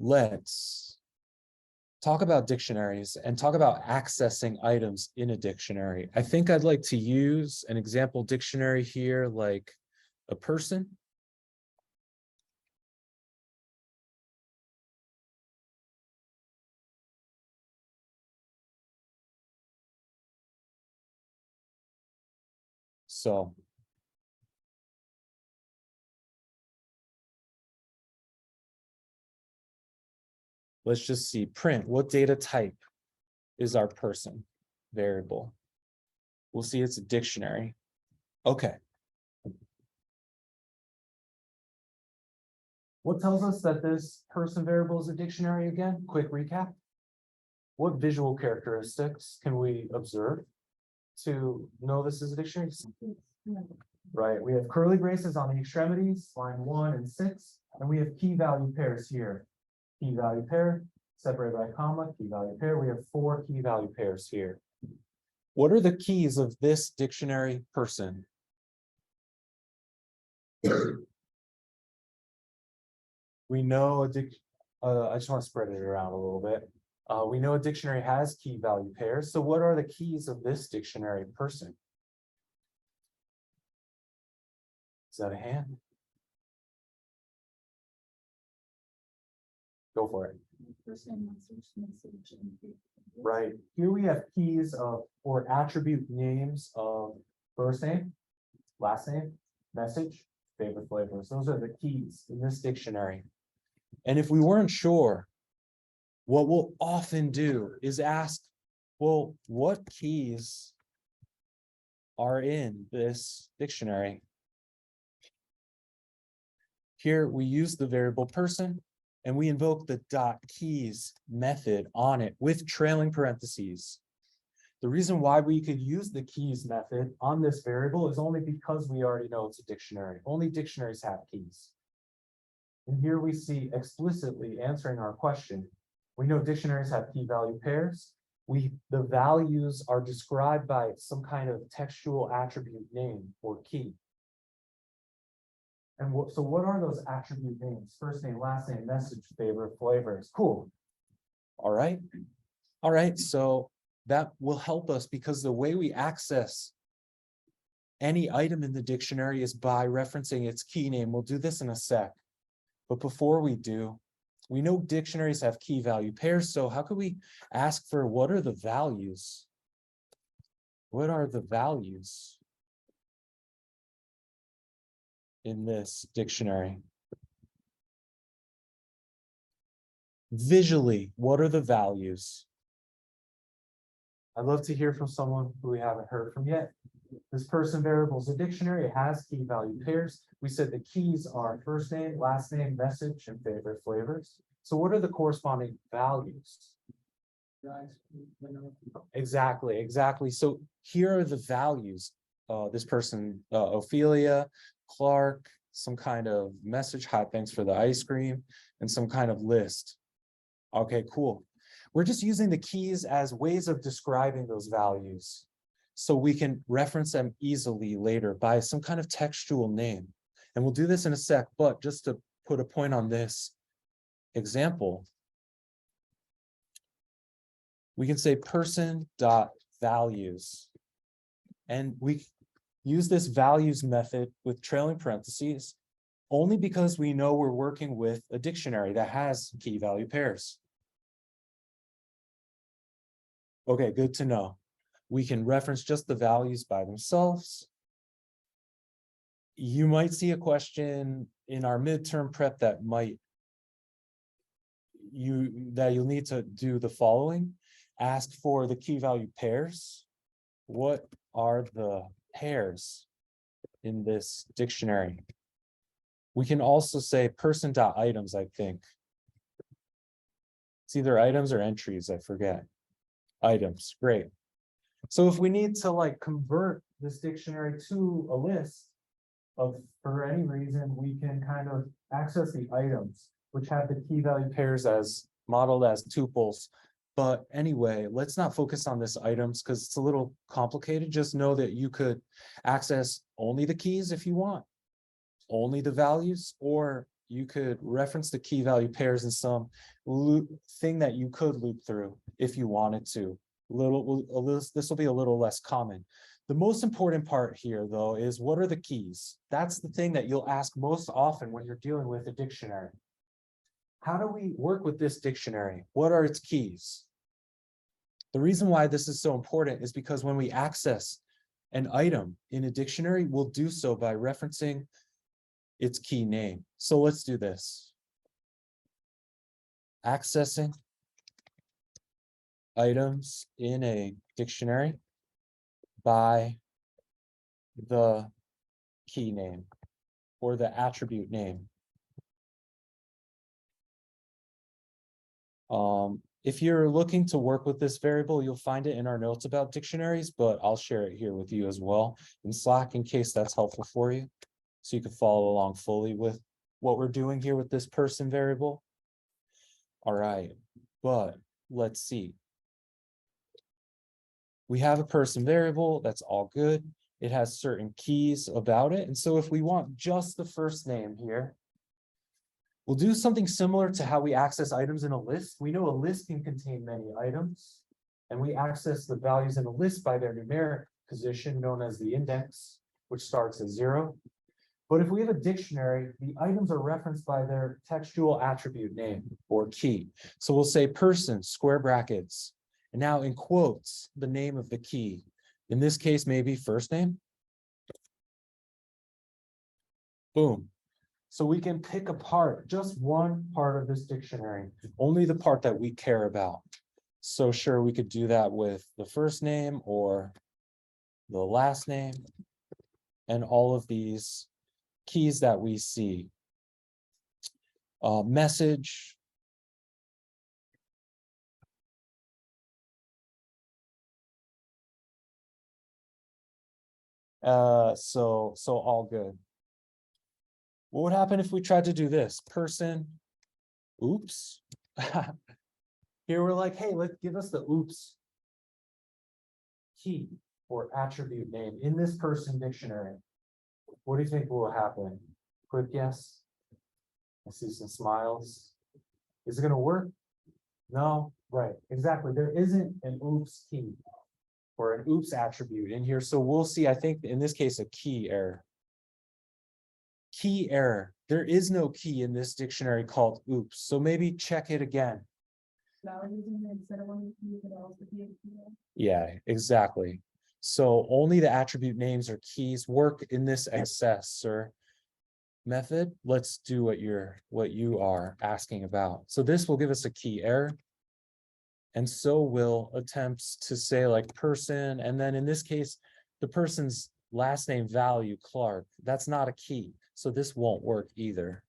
let's talk about dictionaries and talk about accessing items in a dictionary. I think I'd like to use an example dictionary here, like a person. So let's just see, print, what data type is our person variable? We'll see it's a dictionary. Okay. What tells us that this person variable is a dictionary again? Quick recap. What visual characteristics can we observe to know this is a dictionary? Right, we have curly braces on the extremities, line 1 and 6, and we have key value pairs here. Key value pair, separated by a comma, key value pair. We have 4 key value pairs here. What are the keys of this dictionary person? We know I just want to spread it around a little bit. We know a dictionary has key value pairs. So what are the keys of this dictionary person? Is that a hand? Go for it. Right. Here we have keys of or attribute names of first name, last name, message, favorite flavors. Those are the keys in this dictionary. And if we weren't sure, what we'll often do is ask, well, what keys are in this dictionary? Here we use the variable person and we invoke the .keys method on it with trailing parentheses. The reason why we could use the keys method on this variable is only because we already know it's a dictionary. Only dictionaries have keys. And here we see explicitly answering our question. We know dictionaries have key value pairs. The values are described by some kind of textual attribute name or key. And so what are those attribute names? First name, last name, message, favorite flavors. Cool. All right. All right. So that will help us because the way we access any item in the dictionary is by referencing its key name. We'll do this in a sec. But before we do, we know dictionaries have key value pairs. So how could we ask for what are the values? What are the values in this dictionary? Visually, what are the values? I'd love to hear from someone who we haven't heard from yet. This person variable is a dictionary. It has key value pairs. We said the keys are first name, last name, message, and favorite flavors. So what are the corresponding values? Exactly. So here are the values. This person, Ophelia, Clark, some kind of message, hi, thanks for the ice cream, and some kind of list. Okay, cool. We're just using the keys as ways of describing those values so we can reference them easily later by some kind of textual name. And we'll do this in a sec, but just to put a point on this example, we can say person.values. And we use this values method with trailing parentheses only because we know we're working with a dictionary that has key value pairs. Okay, good to know. We can reference just the values by themselves. You might see a question in our midterm prep that you'll need to do the following. Ask for the key value pairs. What are the pairs in this dictionary? We can also say person.items, I think. It's either items or entries, I forget. Items, great. So if we need to convert this dictionary to a list for any reason, we can kind of access the items, which have the key value pairs as modeled as tuples. But anyway, let's not focus on this items because it's a little complicated. Just know that you could access only the keys if you want, only the values, or you could reference the key value pairs in some loop thing that you could loop through if you wanted to. This will be a little less common. The most important part here, though, is what are the keys? That's the thing that you'll ask most often when you're dealing with a dictionary. How do we work with this dictionary? What are its keys? The reason why this is so important is because when we access an item in a dictionary, we'll do so by referencing its key name. So let's do this. Accessing items in a dictionary by the key name or the attribute name. If you're looking to work with this variable, you'll find it in our notes about dictionaries, but I'll share it here with you as well in Slack in case that's helpful for you. So you can follow along fully with what we're doing here with this person variable. All right, but let's see. We have a person variable, that's all good. It has certain keys about it. And so if we want just the first name here, we'll do something similar to how we access items in a list. We know a list can contain many items, and we access the values in a list by their numeric position, known as the index, which starts at 0. But if we have a dictionary, the items are referenced by their textual attribute name or key. So we'll say person, square brackets, and now in quotes, the name of the key. In this case, maybe first name. Boom. So we can pick apart just one part of this dictionary, only the part that we care about. So sure, we could do that with the first name or the last name and all of these keys that we see. Message. So all good. What would happen if we tried to do this? Person, oops. Here we're like, hey, let's give us the oops key or attribute name in this person dictionary. What do you think will happen? Quick guess. I see some smiles. Is it going to work? No, right, exactly. There isn't an oops key or an oops attribute in here. So we'll see, I think in this case, a key error. Key error. There is no key in this dictionary called oops. So maybe check it again. Yeah, exactly. So only the attribute names or keys work in this accessor method. Let's do what you are asking about. So this will give us a key error. And so will attempts to say like person, and then in this case, the person's last name value, Clark. That's not a key. So this won't work either.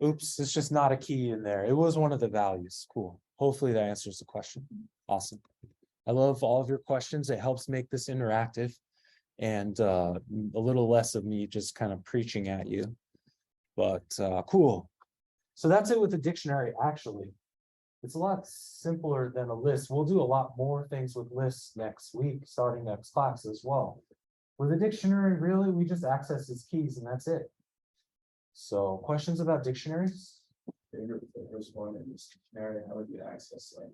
Oops, it's just not a key in there. It was one of the values. Cool. Hopefully that answers the question. Awesome. I love all of your questions. It helps make this interactive and a little less of me just kind of preaching at you. But cool. So that's it with the dictionary, actually. It's a lot simpler than a list. We'll do a lot more things with lists next week, starting next class as well. With a dictionary, really, we just access its keys and that's it. So questions about dictionaries? The first one in this dictionary, how would you access like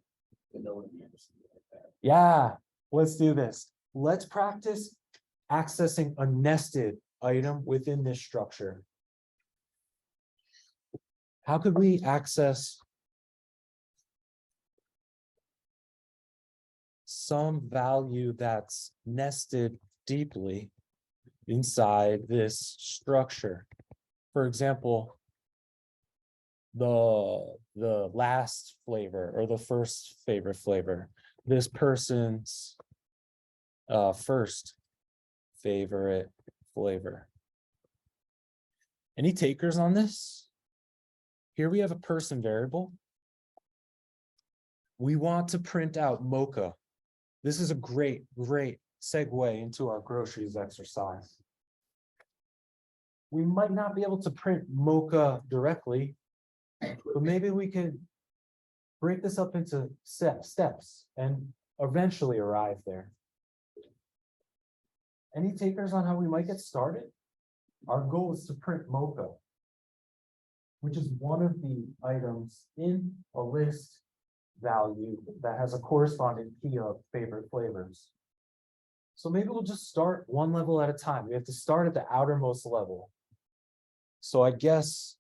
the no names or something like that? Yeah, let's do this. Let's practice accessing a nested item within this structure. How could we access some value that's nested deeply inside this structure? For example, the last flavor or the first favorite flavor, this person's first favorite flavor. Any takers on this? Here we have a person variable. We want to print out mocha. This is a great segue into our groceries exercise. We might not be able to print mocha directly, but maybe we could break this up into steps and eventually arrive there. Any takers on how we might get started? our goal is to print mocha, which is one of the items in a list value that has a corresponding key of favorite flavors. So maybe we'll just start one level at a time. We have to start at the outermost level. So I guess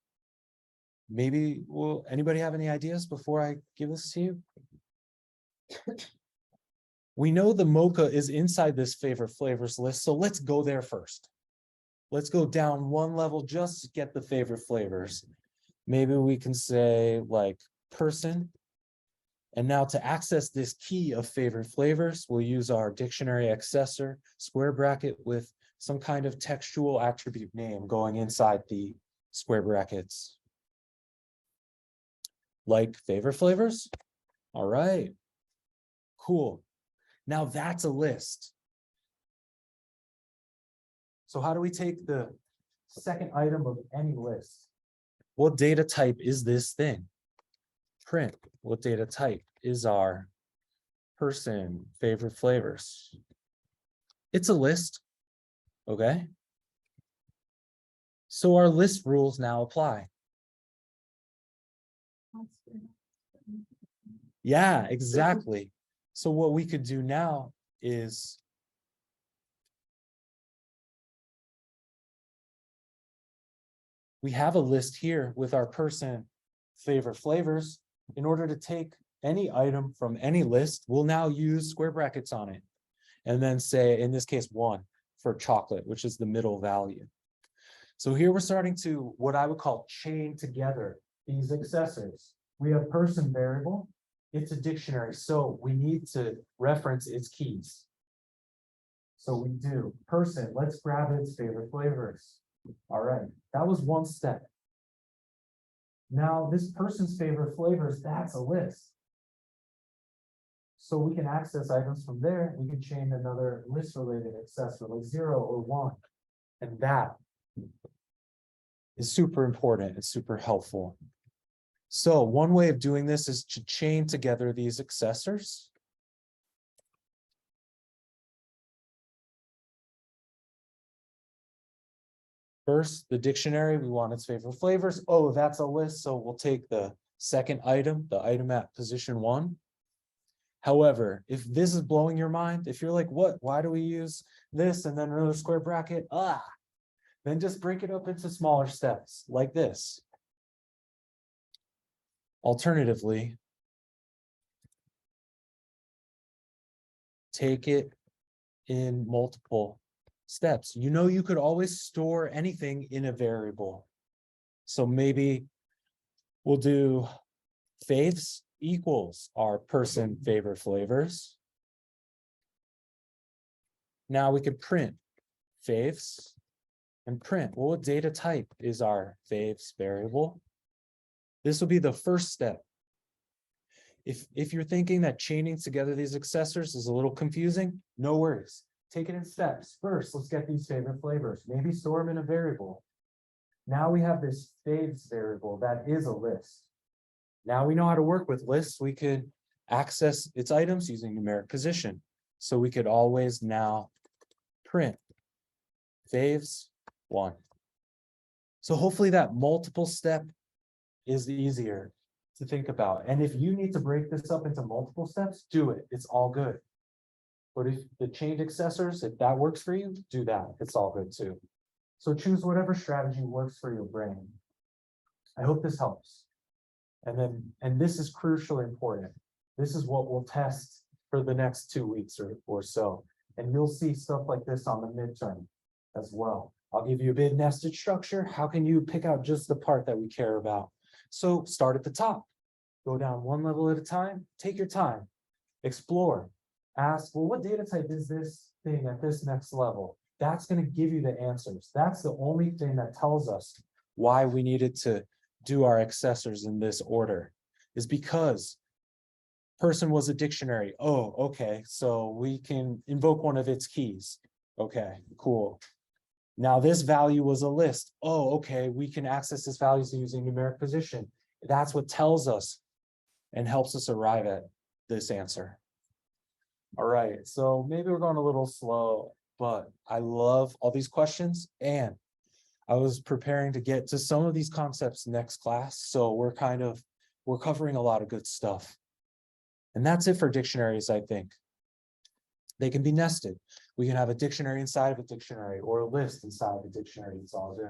maybe, will anybody have any ideas before I give this to you? We know the mocha is inside this favorite flavors list, so let's go there first. Let's go down one level just to get the favorite flavors. Maybe we can say like person. And now to access this key of favorite flavors, we'll use our dictionary accessor square bracket with some kind of textual attribute name going inside the square brackets. Like favorite flavors? All right, cool. Now that's a list. So how do we take the second item of any list? What data type is this thing? Print. What data type is our person favorite flavors? It's a list. Okay. So our list rules now apply. Yeah, exactly. So what we could do now is we have a list here with our person favorite flavors. In order to take any item from any list, we'll now use square brackets on it. And then say, in this case, 1 for chocolate, which is the middle value. So here we're starting to what I would call chain together these accessors. We have person variable. It's a dictionary, so we need to reference its keys. So we do person, let's grab its favorite flavors. All right, that was one step. Now this person's favorite flavors, that's a list. So we can access items from there. We can chain another list related accessor like 0 or 1. And that is super important. It's super helpful. So one way of doing this is to chain together these accessors. First, the dictionary, we want its favorite flavors. Oh, that's a list. So we'll take the second item, the item at position 1. However, if this is blowing your mind, if you're like, what, why do we use this and then another square bracket? Then just break it up into smaller steps like this. Alternatively, take it in multiple steps. You know, you could always store anything in a variable. So maybe we'll do faves equals our person favorite flavors. Now we can print faves and print. Well, what data type is our faves variable? This will be the first step. If you're thinking that chaining together these accessors is a little confusing, no worries. Take it in steps. First, let's get these favorite flavors. Maybe store them in a variable. Now we have this faves variable that is a list. Now we know how to work with lists. We could access its items using numeric position. So we could always now print faves 1. So hopefully that multiple step is easier to think about. And if you need to break this up into multiple steps, do it. It's all good. But if the chained accessors, if that works for you, do that. It's all good too. So choose whatever strategy works for your brain. I hope this helps. And this is crucially important. This is what we'll test for the next 2 weeks or so. And you'll see stuff like this on the midterm as well. I'll give you a bit nested structure. How can you pick out just the part that we care about? So start at the top, go down one level at a time, take your time, explore, ask, well, what data type is this thing at this next level? That's going to give you the answers. That's the only thing that tells us why we needed to do our accessors in this order, is because person was a dictionary. Oh, okay. So we can invoke one of its keys. Okay, cool. Now this value was a list. Oh, okay. We can access this value using numeric position. That's what tells us and helps us arrive at this answer. All right. So maybe we're going a little slow, but I love all these questions. And I was preparing to get to some of these concepts next class, so we're covering a lot of good stuff. And that's it for dictionaries, I think. They can be nested. We can have a dictionary inside of a dictionary or a list inside of a dictionary. It's all good.